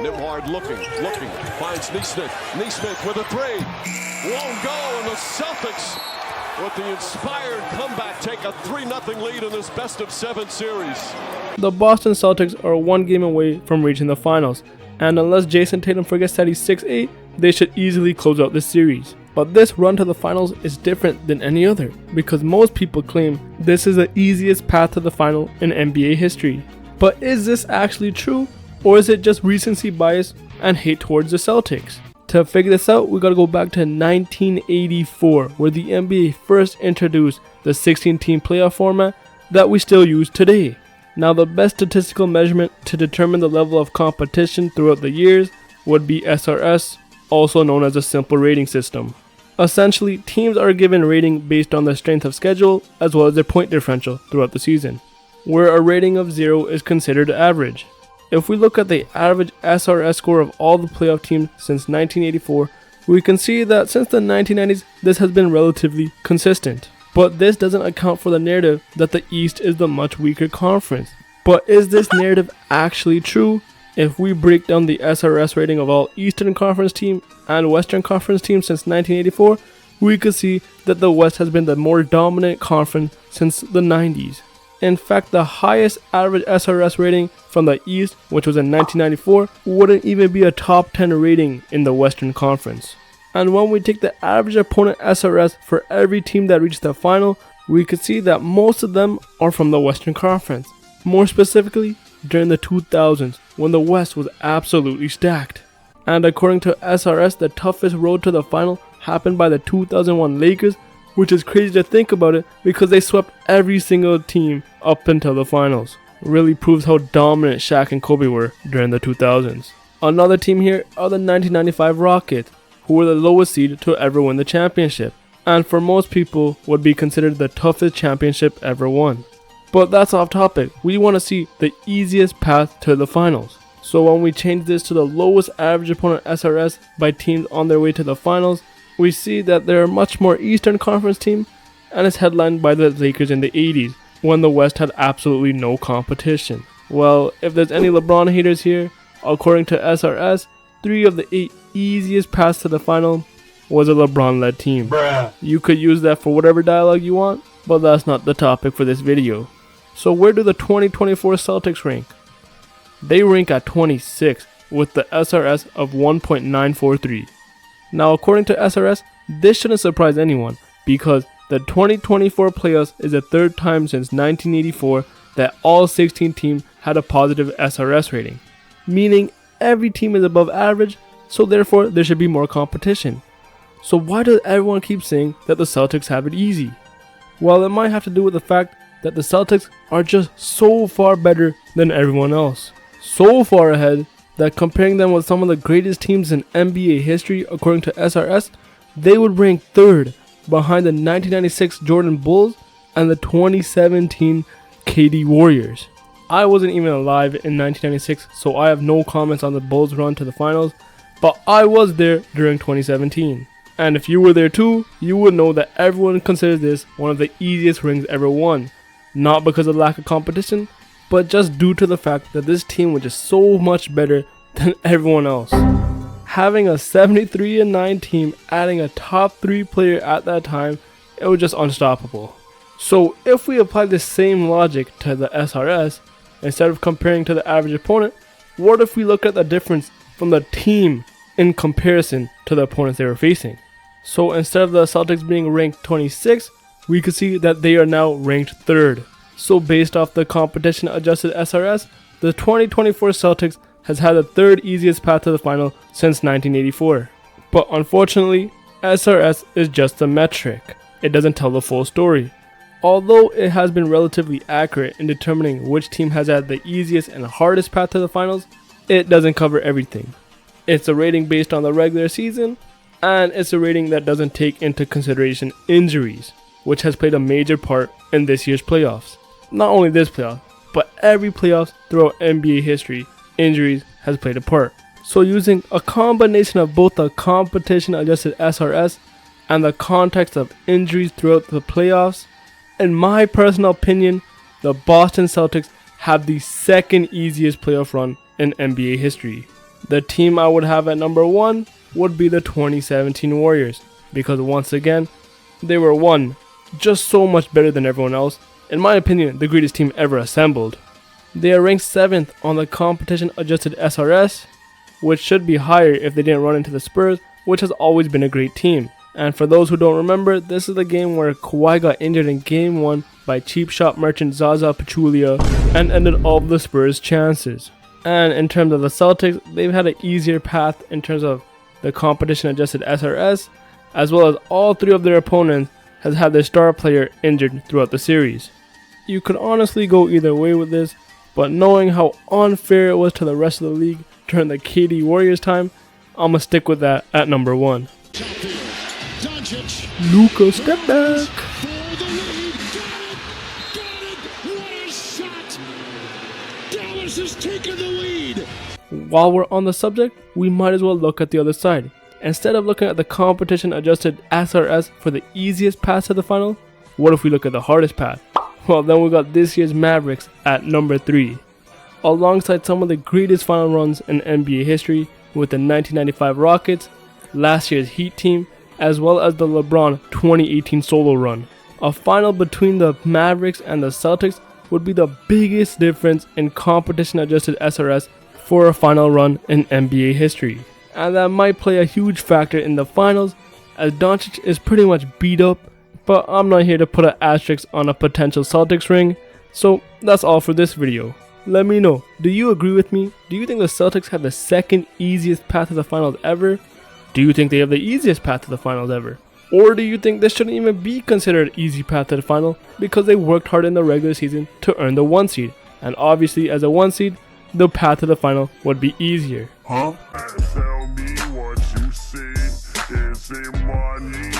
Nembhard looking, finds Neesmith. Neesmith with a three. Won't go, and the Celtics, with the inspired comeback, take a 3-0 lead in this best-of-7 series. The Boston Celtics are one game away from reaching the finals, and unless Jason Tatum forgets that he's 6'8", they should easily close out this series. But this run to the finals is different than any other, because most people claim this is the easiest path to the final in NBA history. But is this actually true, or is it just recency bias and hate towards the Celtics? To figure this out, we gotta go back to 1984, where the NBA first introduced the 16-team playoff format that we still use today. Now, the best statistical measurement to determine the level of competition throughout the years would be SRS, also known as a simple rating system. Essentially, teams are given rating based on their strength of schedule as well as their point differential throughout the season, where a rating of 0 is considered average. If we look at the average SRS score of all the playoff teams since 1984, we can see that since the 1990s, this has been relatively consistent. But this doesn't account for the narrative that the East is the much weaker conference. But is this narrative actually true? If we break down the SRS rating of all Eastern Conference teams and Western Conference teams since 1984, we could see that the West has been the more dominant conference since the 90s. In fact, the highest average SRS rating from the East, which was in 1994, wouldn't even be a top 10 rating in the Western Conference. And when we take the average opponent SRS for every team that reached the final, we could see that most of them are from the Western Conference. More specifically, during the 2000s, when the West was absolutely stacked. And according to SRS, the toughest road to the final happened by the 2001 Lakers, which is crazy to think about it because they swept every single team up until the finals. Really proves how dominant Shaq and Kobe were during the 2000s. Another team here are the 1995 Rockets, who were the lowest seed to ever win the championship, and for most people would be considered the toughest championship ever won. But that's off topic. We want to see the easiest path to the finals. So when we change this to the lowest average opponent SRS by teams on their way to the finals, we see that they're a much more Eastern Conference team, and it's headlined by the Lakers in the 80s, when the West had absolutely no competition. Well, if there's any LeBron haters here, according to SRS, 3 of the 8 easiest paths to the final was a LeBron-led team. Bruh. You could use that for whatever dialogue you want, but that's not the topic for this video. So where do the 2024 Celtics rank? They rank at 26 with the SRS of 1.943. Now, according to SRS, this shouldn't surprise anyone because the 2024 playoffs is the third time since 1984 that all 16 teams had a positive SRS rating, meaning every team is above average, so therefore there should be more competition. So why does everyone keep saying that the Celtics have it easy? Well, it might have to do with the fact that the Celtics are just so far better than everyone else. So far ahead that comparing them with some of the greatest teams in NBA history according to SRS, they would rank 3rd behind the 1996 Jordan Bulls and the 2017 KD Warriors. I wasn't even alive in 1996, so I have no comments on the Bulls' run to the finals, but I was there during 2017. And if you were there too, you would know that everyone considers this one of the easiest rings ever won. Not because of lack of competition, but just due to the fact that this team was just so much better than everyone else. Having a 73-9 team adding a top 3 player at that time, it was just unstoppable. So if we apply the same logic to the SRS, instead of comparing to the average opponent, what if we look at the difference from the team in comparison to the opponents they were facing? So instead of the Celtics being ranked 26, we could see that they are now ranked 3rd. So based off the competition adjusted SRS, the 2024 Celtics has had the 3rd easiest path to the final since 1984. But unfortunately, SRS is just a metric. It doesn't tell the full story. Although it has been relatively accurate in determining which team has had the easiest and hardest path to the finals, it doesn't cover everything. It's a rating based on the regular season, and it's a rating that doesn't take into consideration injuries, which has played a major part in this year's playoffs. Not only this playoff, but every playoffs throughout NBA history, injuries has played a part. So using a combination of both the competition adjusted SRS and the context of injuries throughout the playoffs, in my personal opinion, the Boston Celtics have the 2nd easiest playoff run in NBA history. The team I would have at number 1 would be the 2017 Warriors, because once again, they were just so much better than everyone else. In my opinion, the greatest team ever assembled. They are ranked 7th on the competition adjusted SRS, which should be higher if they didn't run into the Spurs, which has always been a great team. And for those who don't remember, this is the game where Kawhi got injured in game 1 by cheap shot merchant Zaza Pachulia and ended all of the Spurs' chances. And in terms of the Celtics, they've had an easier path in terms of the competition adjusted SRS, as well as all 3 of their opponents has had their star player injured throughout the series. You could honestly go either way with this, but knowing how unfair it was to the rest of the league during the KD Warriors time, I'ma stick with that at number 1. Luka, step back. For the lead. Got it. What a shot. Dallas has taken the lead. While we're on the subject, we might as well look at the other side. Instead of looking at the competition adjusted SRS for the easiest path to the final, what if we look at the hardest path? Well, then we got this year's Mavericks at number 3. Alongside some of the greatest final runs in NBA history with the 1995 Rockets, last year's Heat team, as well as the LeBron 2018 solo run. A final between the Mavericks and the Celtics would be the biggest difference in competition adjusted SRS for a final run in NBA history. And that might play a huge factor in the finals, as Doncic is pretty much beat up, but I'm not here to put an asterisk on a potential Celtics ring, so that's all for this video. Let me know, do you agree with me? Do you think the Celtics have the second easiest path to the finals ever? Do you think they have the easiest path to the finals ever? Or do you think this shouldn't even be considered an easy path to the final because they worked hard in the regular season to earn the 1 seed? And obviously as a 1 seed, the path to the final would be easier. Tell me what you see. Is it money?